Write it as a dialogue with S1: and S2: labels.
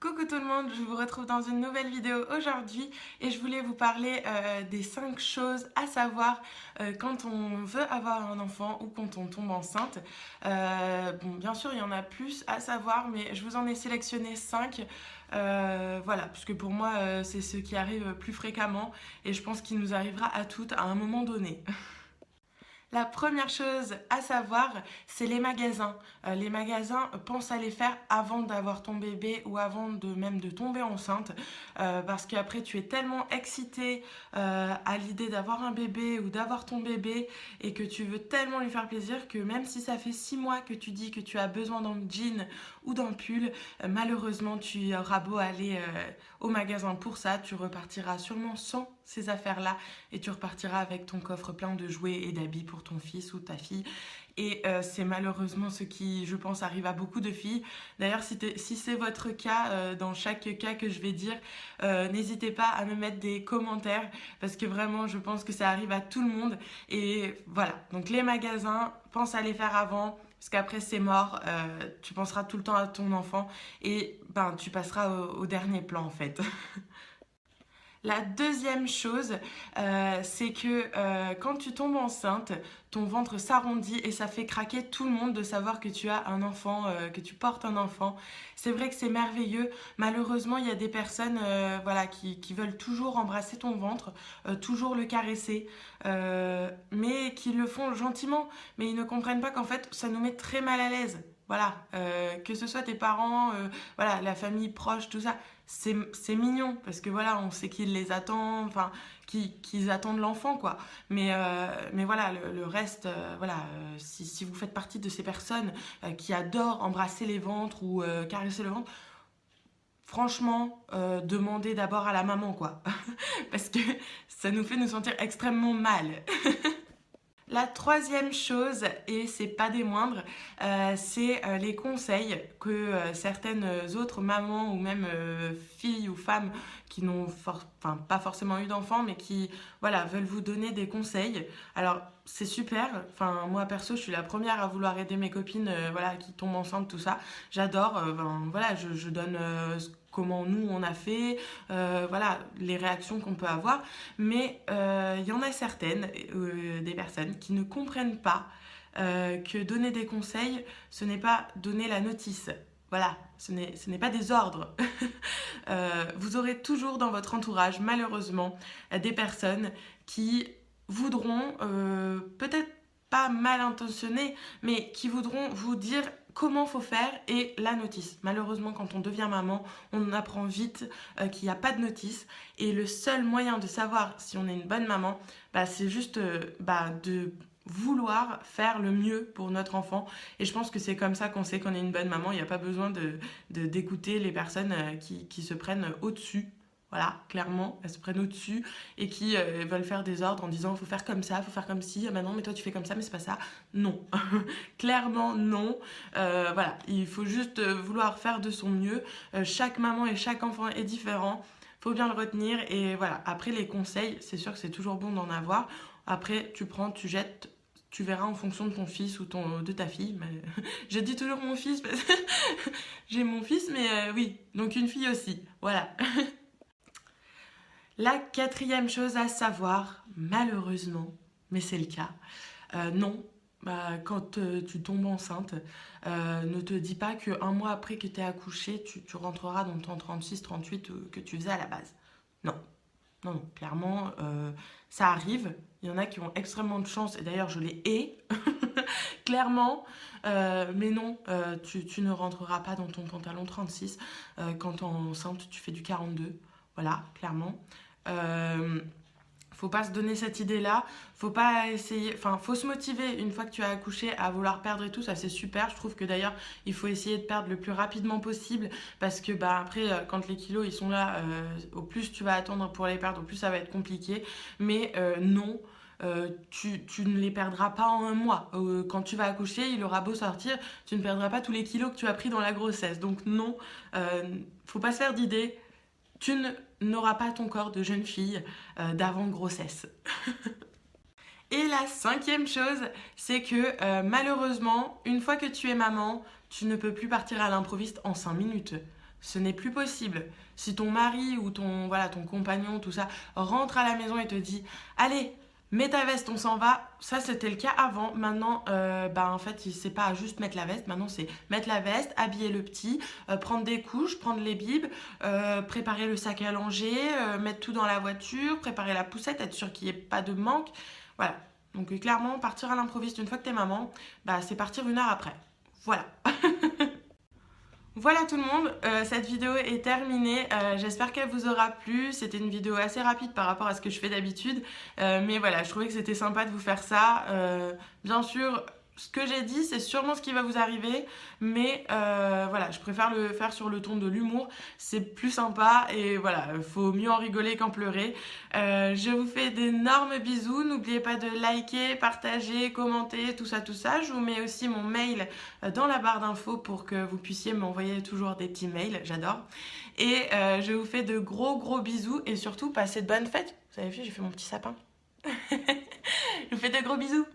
S1: Coucou tout le monde, je vous retrouve dans une nouvelle vidéo aujourd'hui et je voulais vous parler des 5 choses à savoir quand on veut avoir un enfant ou quand on tombe enceinte. Bon, bien sûr, il y en a plus à savoir, mais je vous en ai sélectionné 5. Voilà, puisque pour moi, c'est ce qui arrive plus fréquemment et je pense qu'il nous arrivera à toutes à un moment donné. La première chose à savoir, c'est les magasins. Les magasins, pense à les faire avant d'avoir ton bébé ou avant de même de tomber enceinte. Parce qu'après, tu es tellement excité à l'idée d'avoir un bébé ou d'avoir ton bébé et que tu veux tellement lui faire plaisir que même si ça fait 6 mois que tu dis que tu as besoin d'un jean ou d'un pull, malheureusement, tu auras beau aller au magasin pour ça, tu repartiras sûrement sans ces affaires-là et tu repartiras avec ton coffre plein de jouets et d'habits pour ton fils ou ta fille. Et c'est malheureusement ce qui, je pense, arrive à beaucoup de filles. D'ailleurs, si c'est votre cas, dans chaque cas que je vais dire, n'hésitez pas à me mettre des commentaires parce que vraiment, je pense que ça arrive à tout le monde. Et voilà, donc les magasins, pense à les faire avant. Parce qu'après c'est mort, tu penseras tout le temps à ton enfant et ben, tu passeras au dernier plan en fait. La deuxième chose, c'est que quand tu tombes enceinte, ton ventre s'arrondit et ça fait craquer tout le monde de savoir que tu as un enfant, que tu portes un enfant. C'est vrai que c'est merveilleux. Malheureusement, il y a des personnes voilà, qui veulent toujours embrasser ton ventre, toujours le caresser, mais qui le font gentiment. Mais ils ne comprennent pas qu'en fait, ça nous met très mal à l'aise. Voilà, que ce soit tes parents, voilà, la famille proche, tout ça, c'est mignon parce que voilà, on sait qu'ils les attendent, enfin, qu'ils attendent l'enfant quoi. Mais voilà, le reste, voilà, si vous faites partie de ces personnes qui adorent embrasser les ventres ou caresser le ventre, franchement, demandez d'abord à la maman quoi, parce que ça nous fait nous sentir extrêmement mal. La troisième chose, et c'est pas des moindres, c'est les conseils que certaines autres mamans ou même filles ou femmes qui n'ont pas forcément eu d'enfants mais qui voilà, veulent vous donner des conseils. Alors c'est super, enfin, moi perso je suis la première à vouloir aider mes copines voilà, qui tombent enceintes, tout ça. J'adore, voilà, je donne comment nous on a fait, voilà, les réactions qu'on peut avoir. Mais il y en a certaines, des personnes qui ne comprennent pas que donner des conseils, ce n'est pas donner la notice. Voilà, ce n'est pas des ordres. Vous aurez toujours dans votre entourage, malheureusement, des personnes qui voudront, peut-être pas mal intentionnées, mais qui voudront vous dire comment faut faire et la notice. Malheureusement, quand on devient maman, on apprend vite qu'il n'y a pas de notice et le seul moyen de savoir si on est une bonne maman, c'est juste de vouloir faire le mieux pour notre enfant et je pense que c'est comme ça qu'on sait qu'on est une bonne maman. Il n'y a pas besoin d'écouter les personnes qui se prennent au-dessus. Voilà, clairement, elles se prennent au-dessus et qui veulent faire des ordres en disant faut faire comme ça, faut faire comme ci, ah bah non mais toi tu fais comme ça mais c'est pas ça. Non, clairement non. Voilà, il faut juste vouloir faire de son mieux. Chaque maman et chaque enfant est différent, faut bien le retenir et voilà. Après les conseils, c'est sûr que c'est toujours bon d'en avoir. Après tu prends, tu jettes, tu verras en fonction de ton fils ou de ta fille. Mais je dis toujours mon fils parce que j'ai mon fils mais oui, donc une fille aussi, voilà. La quatrième chose à savoir, malheureusement, mais c'est le cas, non, quand tu tombes enceinte, ne te dis pas qu'un mois après que tu es accouché, tu rentreras dans ton 36-38 que tu faisais à la base. Non, non, non, clairement, ça arrive. Il y en a qui ont extrêmement de chance, et d'ailleurs je les hais, clairement, mais non, tu ne rentreras pas dans ton pantalon 36 quand t'es enceinte, tu fais du 42. Voilà, clairement. Faut pas se donner cette idée-là, faut pas essayer, enfin, faut se motiver une fois que tu as accouché à vouloir perdre et tout, ça c'est super. Je trouve que d'ailleurs, il faut essayer de perdre le plus rapidement possible parce que après, quand les kilos ils sont là, au plus tu vas attendre pour les perdre, au plus ça va être compliqué. Mais non. Tu ne les perdras pas en un mois. Quand tu vas accoucher, il aura beau sortir, tu ne perdras pas tous les kilos que tu as pris dans la grossesse. Donc non, faut pas se faire d'idées. Tu n'auras pas ton corps de jeune fille d'avant grossesse. Et la cinquième chose, c'est que malheureusement, une fois que tu es maman, tu ne peux plus partir à l'improviste en 5 minutes. ce n'est plus possible. Si ton mari ou ton compagnon, tout ça, rentre à la maison et te dit « Allez, mets ta veste, on s'en va », ça c'était le cas avant. Maintenant, en fait, c'est pas juste mettre la veste, maintenant c'est mettre la veste, habiller le petit, prendre des couches, prendre les bibes, préparer le sac à langer, mettre tout dans la voiture, préparer la poussette, être sûr qu'il n'y ait pas de manque. Voilà. Donc clairement, partir à l'improviste une fois que t'es maman, c'est partir 1 heure après. Voilà. Voilà tout le monde, cette vidéo est terminée, j'espère qu'elle vous aura plu, c'était une vidéo assez rapide par rapport à ce que je fais d'habitude, mais voilà, je trouvais que c'était sympa de vous faire ça. Bien sûr, ce que j'ai dit, c'est sûrement ce qui va vous arriver, mais voilà, je préfère le faire sur le ton de l'humour, c'est plus sympa et voilà, faut mieux en rigoler qu'en pleurer. Je vous fais d'énormes bisous, n'oubliez pas de liker, partager, commenter, tout ça, tout ça. Je vous mets aussi mon mail dans la barre d'infos pour que vous puissiez m'envoyer toujours des petits mails, j'adore. Et je vous fais de gros bisous et surtout passez de bonnes fêtes. Vous avez vu, j'ai fait mon petit sapin. Je vous fais de gros bisous.